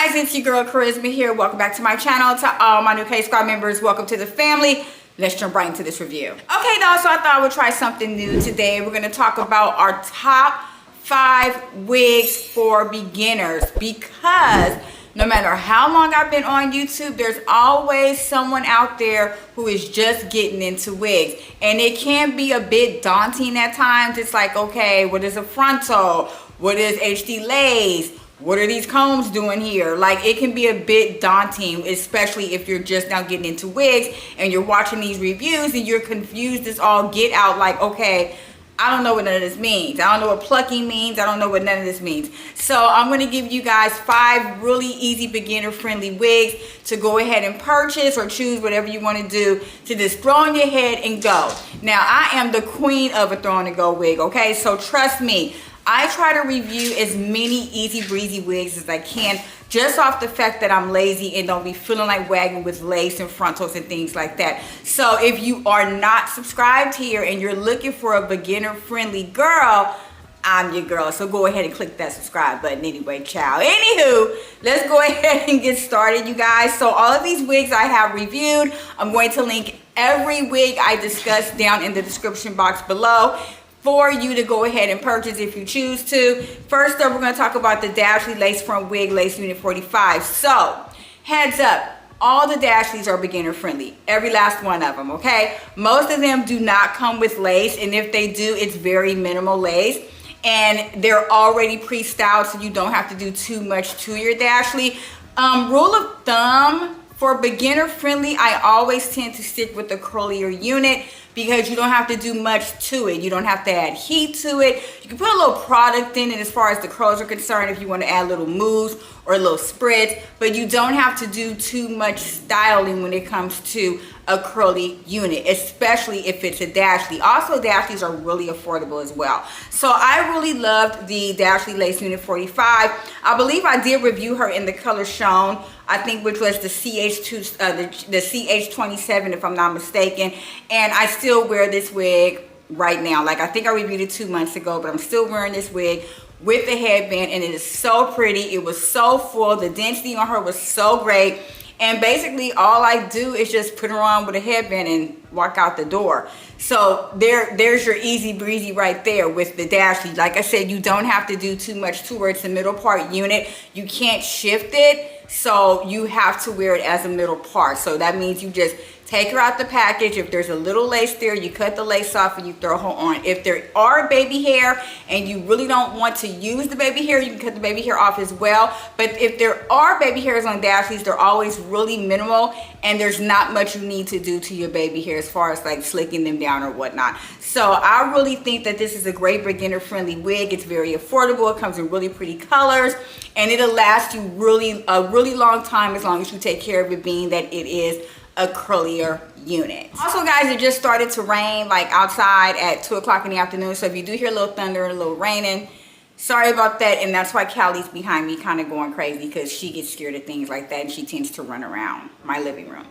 guys, it's your girl Charisma here. Welcome back to my channel. To all my new KSQUAD members, welcome to the family. Let's jump right into this review. Okay, y'all, so I thought I would try something new today. We're going to talk about our top 5 wigs for beginners, because no matter how long I've been on YouTube, there's always someone out there who is just getting into wigs. And it can be a bit daunting at times. It's like, okay, what is a frontal? What is HD lace? What are these combs doing here? Like, it can be a bit daunting, especially if you're just now getting into wigs and you're watching these reviews and you're confused as all get out. Like, okay, I don't know what none of this means. I don't know what plucking means. I don't know what none of this means. So I'm going to give you guys 5 really easy beginner-friendly wigs to go ahead and purchase or choose whatever you want to do to just throw on your head and go. Now, I am the queen of a throw on and go wig, okay? So trust me, I try to review as many easy breezy wigs as I can, just off the fact that I'm lazy and don't be feeling like wagging with lace and frontals and things like that. So if you are not subscribed here and you're looking for a beginner friendly girl, I'm your girl. So go ahead and click that subscribe button anyway, child. Anywho, let's go ahead and get started, you guys. So all of these wigs I have reviewed. I'm going to link every wig I discussed down in the description box below for you to go ahead and purchase if you choose to. First up, we're going to talk about the Dashley Lace Front Wig Lace Unit 45. So, heads up, all the Dashleys are beginner friendly. Every last one of them, okay? Most of them do not come with lace, and if they do, it's very minimal lace. And they're already pre-styled, so you don't have to do too much to your Dashley. Rule of thumb, for beginner friendly, I always tend to stick with the curlier unit, because you don't have to do much to it. You don't have to add heat to it. You can put a little product in it as far as the curls are concerned if you want to add little moves or a little spritz, but you don't have to do too much styling when it comes to a curly unit, especially if it's a Dashley. Also, Dashleys are really affordable as well. So I really loved the Dashley Lace Unit 45. I believe I did review her in the color shown, I think, which was the CH2, the CH27, if I'm not mistaken. And I still wear this wig right now. Like, I think I reviewed it 2 months ago, but I'm still wearing this wig with the headband, and it is so pretty. It was so full. The density on her was so great. And basically all I do is just put her on with a headband and walk out the door. So there's your easy breezy right there with the Dashley. Like I said, you don't have to do too much to her. It's a middle part unit. You can't shift it, so you have to wear it as a middle part. So that means you just take her out the package. If there's a little lace there, you cut the lace off and you throw her on. If there are baby hair and you really don't want to use the baby hair, you can cut the baby hair off as well. But if there are baby hairs on Dashleys, they're always really minimal, and there's not much you need to do to your baby hair as far as like slicking them down or whatnot. So I really think that this is a great beginner friendly wig. It's very affordable. It comes in really pretty colors, and it'll last you a really long time, as long as you take care of it, being that it is a curlier unit. Also, guys, it just started to rain like outside at 2 o'clock in the afternoon. So if you do hear a little thunder and a little raining, sorry about that. And that's why Callie's behind me kind of going crazy, because she gets scared of things like that and she tends to run around my living room.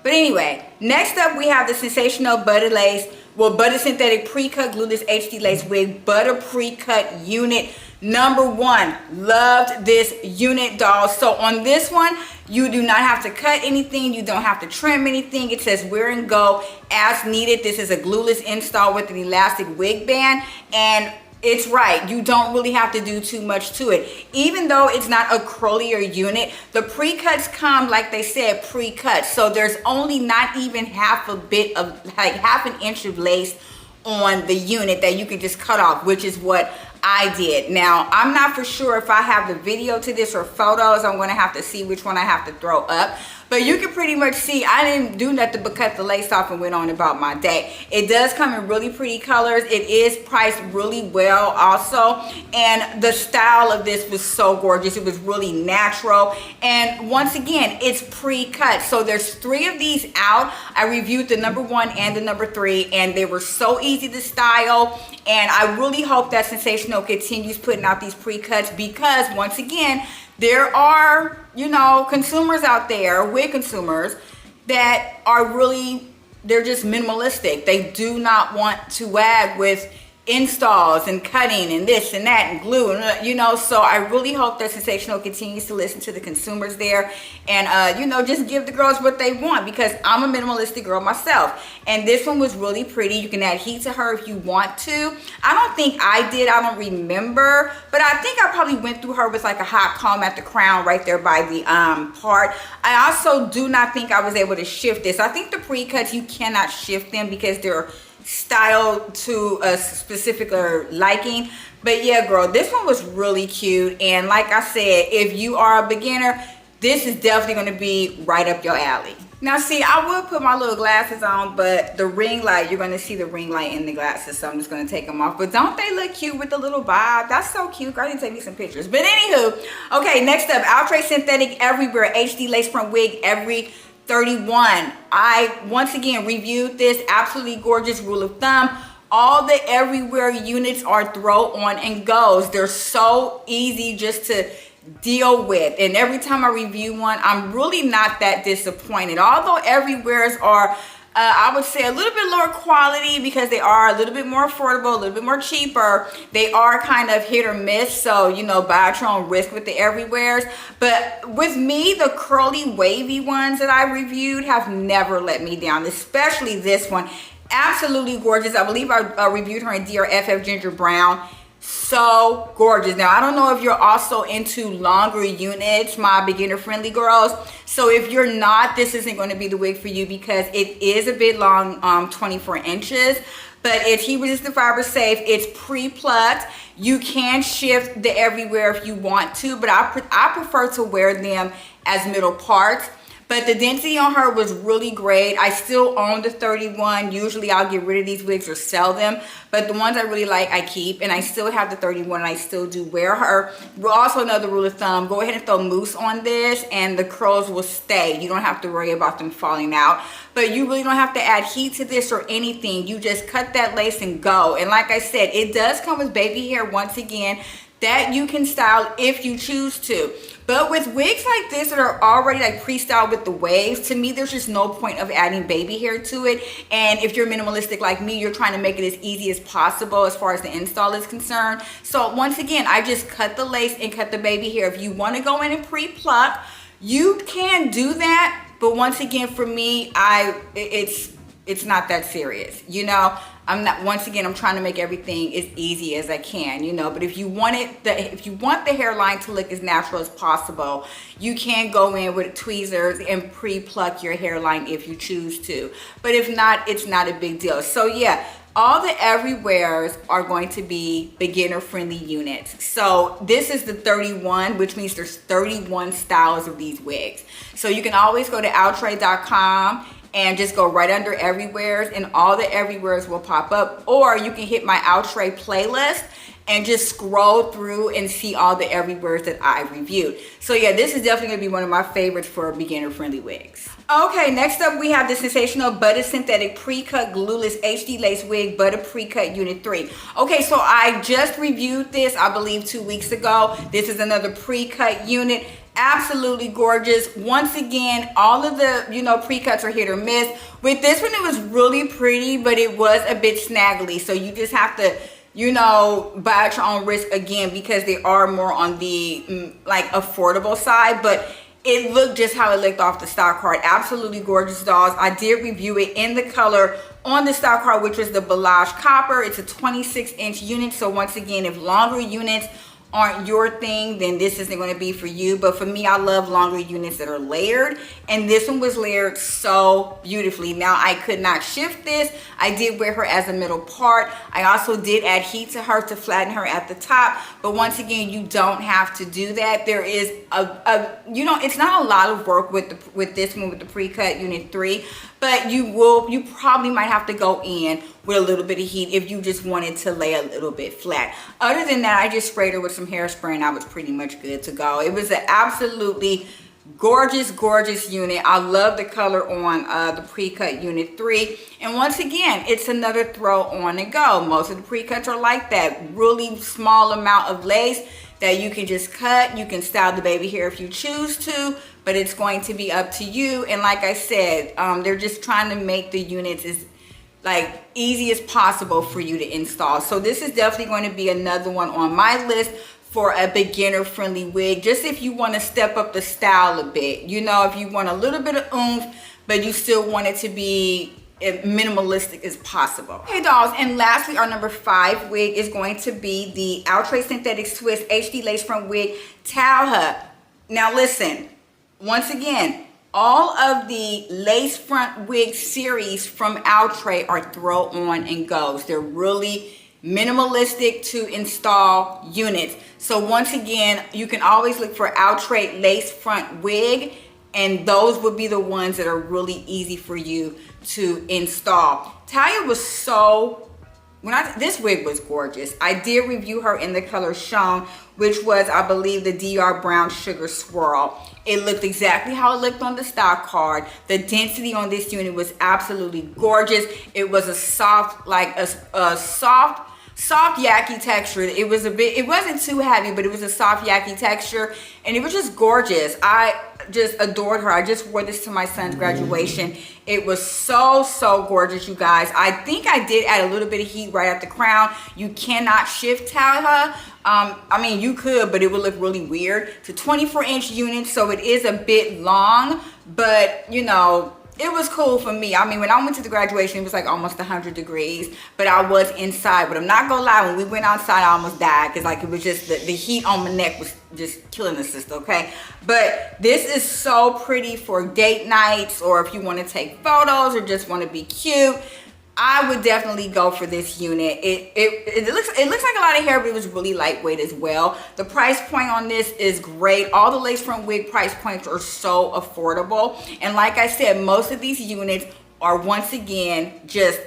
But anyway, next up we have the Sensational Butta Lace, Butta Synthetic Pre-Cut Glueless HD Lace Wig Butta Pre-Cut Unit number 1. Loved this unit, doll. So on this one, you do not have to cut anything. You don't have to trim anything. It says wear and go as needed. This is a glueless install with an elastic wig band, and it's right, you don't really have to do too much to it. Even though it's not a curlier unit, the pre-cuts come, like they said, pre-cut. So there's only not even half an inch of lace on the unit that you can just cut off, which is what I did. Now, I'm not for sure if I have the video to this or photos. I'm going to have to see which one I have to throw up. But you can pretty much see I didn't do nothing but cut the lace off and went on about my day. It does come in really pretty colors. It is priced really well also. And the style of this was so gorgeous. It was really natural. And once again, it's pre-cut. So there's 3 of these out. I reviewed the number 1 and the number 3, and they were so easy to style. And I really hope that Sensational continues putting out these pre-cuts, because once again, there are, you know, consumers out there, wig consumers, that are really, they're just minimalistic. They do not want to wag with installs and cutting and this and that and glue and you know, so I really hope that Sensational continues to listen to the consumers there and you know, just give the girls what they want, because I'm a minimalistic girl myself. And this one was really pretty. You can add heat to her if you want to. I don't think I did, I don't remember, but I think I probably went through her with like a hot comb at the crown right there by the part. I also do not think I was able to shift this. I think the pre-cuts, you cannot shift them because they're styled to a specific liking. But yeah, girl, this one was really cute. And like I said, if you are a beginner, this is definitely going to be right up your alley. Now see, I will put my little glasses on, but the ring light, you're going to see the ring light in the glasses, so I'm just going to take them off. But don't they look cute with the little bob? That's so cute. I didn't take me some pictures. But anywho, okay, next up, Outre Synthetic Everywhere HD Lace Front Wig Every 31. I once again reviewed this. Absolutely gorgeous. Rule of thumb, all the everywhere units are throw on and goes. They're so easy just to deal with, and every time I review one, I'm really not that disappointed. Although everywheres are I would say a little bit lower quality because they are a little bit more affordable, a little bit more cheaper. They are kind of hit or miss, so you know, buy at your own risk with the everywheres. But with me, the curly wavy ones that I reviewed have never let me down, especially this one. Absolutely gorgeous. I believe I reviewed her in DRFF Ginger Brown. So gorgeous. Now I don't know if you're also into longer units, my beginner friendly girls. So if you're not, this isn't going to be the wig for you because it is a bit long, 24 inches, but it's heat resistant, fiber safe. It's pre-plucked. You can shift the everywhere if you want to, but I prefer to wear them as middle parts. But the density on her was really great. I still own the 31. Usually I'll get rid of these wigs or sell them. But the ones I really like, I keep. And I still have the 31 and I still do wear her. Also, another rule of thumb, go ahead and throw mousse on this and the curls will stay. You don't have to worry about them falling out. But you really don't have to add heat to this or anything. You just cut that lace and go. And like I said, it does come with baby hair once again that you can style if you choose to. But with wigs like this that are already like pre-styled with the waves, to me there's just no point of adding baby hair to it. And if you're minimalistic like me, you're trying to make it as easy as possible as far as the install is concerned. So once again, I just cut the lace and cut the baby hair. If you want to go in and pre-pluck, you can do that. But once again, for me, it's not that serious, you know. Once again, I'm trying to make everything as easy as I can, you know. But if you want if you want the hairline to look as natural as possible, you can go in with tweezers and pre-pluck your hairline if you choose to. But if not, it's not a big deal. So yeah, all the everywheres are going to be beginner friendly units. So this is the 31, which means there's 31 styles of these wigs. So you can always go to outre.com and just go right under everywheres and all the everywheres will pop up. Or you can hit my Outre playlist and just scroll through and see all the everywheres that I reviewed. So yeah, this is definitely gonna be one of my favorites for beginner friendly wigs. Okay, next up we have the Sensational Butta Synthetic Pre-Cut Glueless HD Lace Wig Butta Pre-Cut Unit 3. Okay, so I just reviewed this, I believe 2 weeks ago. This is another pre-cut unit. Absolutely gorgeous. Once again, all of the, you know, pre-cuts are hit or miss. With this one, it was really pretty, but it was a bit snaggly. So you just have to, you know, buy at your own risk again because they are more on the like affordable side. But it looked just how it looked off the stock card. Absolutely gorgeous dolls. I did review it in the color on the stock card, which was the Beige Copper. It's a 26-inch unit. So once again, if longer units aren't your thing, then this isn't going to be for you. But for me, I love longer units that are layered, and this one was layered so beautifully. Now I could not shift this. I did wear her as a middle part. I also did add heat to her to flatten her at the top, but once again, you don't have to do that. There is you know, it's not a lot of work with this one, with the pre-cut unit 3, but you probably might have to go in with a little bit of heat if you just wanted to lay a little bit flat. Other than that, I just sprayed her with some hairspray and I was pretty much good to go. It was an absolutely gorgeous, gorgeous unit. I love the color on the pre-cut unit 3. And once again, it's another throw on and go. Most of the pre-cuts are like that. Really small amount of lace that you can just cut. You can style the baby hair if you choose to, but it's going to be up to you. And like I said, they're just trying to make the units as like easy as possible for you to install. So this is definitely going to be another one on my list for a beginner friendly wig, just if you want to step up the style a bit, you know, if you want a little bit of oomph but you still want it to be as minimalistic as possible. Okay dolls, and lastly our number 5 wig is going to be the Outre Synthetic Twist HD Lace Front Wig TAHLA. Now listen, once again, all of the lace front wig series from Outre are throw on and goes. They're really minimalistic to install units. So once again, you can always look for Outre lace front wig, and those would be the ones that are really easy for you to install. Talia was so, this wig was gorgeous. I did review her in the color Shown, which was, I believe, the DR Brown Sugar Swirl. It looked exactly how it looked on the stock card. The density on this unit was absolutely gorgeous. It was a soft, like a soft yaki texture. It was a bit, it wasn't too heavy, but it was a soft yaki texture, and it was just gorgeous. I just adored her. I just wore this to my son's graduation. It was so gorgeous, you guys. I think I did add a little bit of heat right at the crown. You cannot shift Talia. I mean, you could, but it would look really weird. It's a 24-inch unit, so it is a bit long, but you know, it was cool for me. I mean, when I went to the graduation, it was like almost 100 degrees, but I was inside. But I'm not gonna lie, when we went outside, I almost died, because like it was just the heat on my neck was just killing the sister, okay? But this is so pretty for date nights, or if you want to take photos or just want to be cute. I would definitely go for this unit. It looks like a lot of hair, but it was really lightweight as well. The price point on this is great. All the lace front wig price points are so affordable. And like I said, most of these units are, once again, just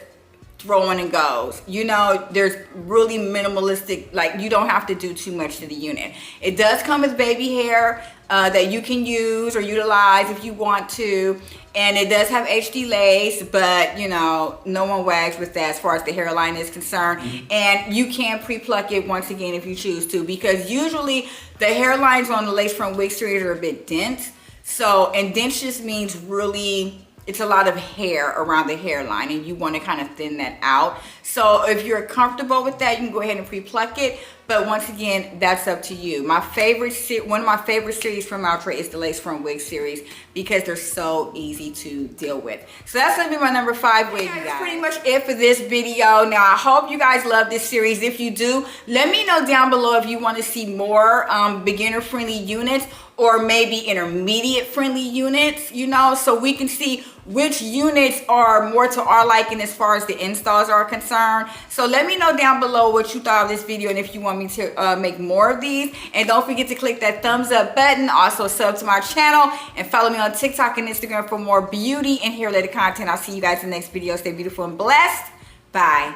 throwing and goes. You know, there's really minimalistic, like you don't have to do too much to the unit. It does come with baby hair that you can use or utilize if you want to. And it does have HD lace, but you know, no one wags with that as far as the hairline is concerned. And you can pre-pluck it once again if you choose to, because usually the hairlines on the lace front wig series are a bit dense. So, and dense just means really, it's a lot of hair around the hairline, and you want to kind of thin that out. So if you're comfortable with that, you can go ahead and pre-pluck it. But once again, that's up to you. My favorite, one of my favorite series from Outre is the lace front wig series, because they're so easy to deal with. So that's gonna be my number 5 wig, you guys. That's pretty much it for this video. Now I hope you guys love this series. If you do, let me know down below if you want to see more beginner friendly units, or maybe intermediate friendly units, you know, so we can see which units are more to our liking as far as the installs are concerned. So let me know down below what you thought of this video, and if you want me to make more of these. And don't forget to click that thumbs up button. Also sub to my channel and follow me on TikTok and Instagram for more beauty and hair related content. I'll see you guys in the next video. Stay beautiful and blessed. Bye.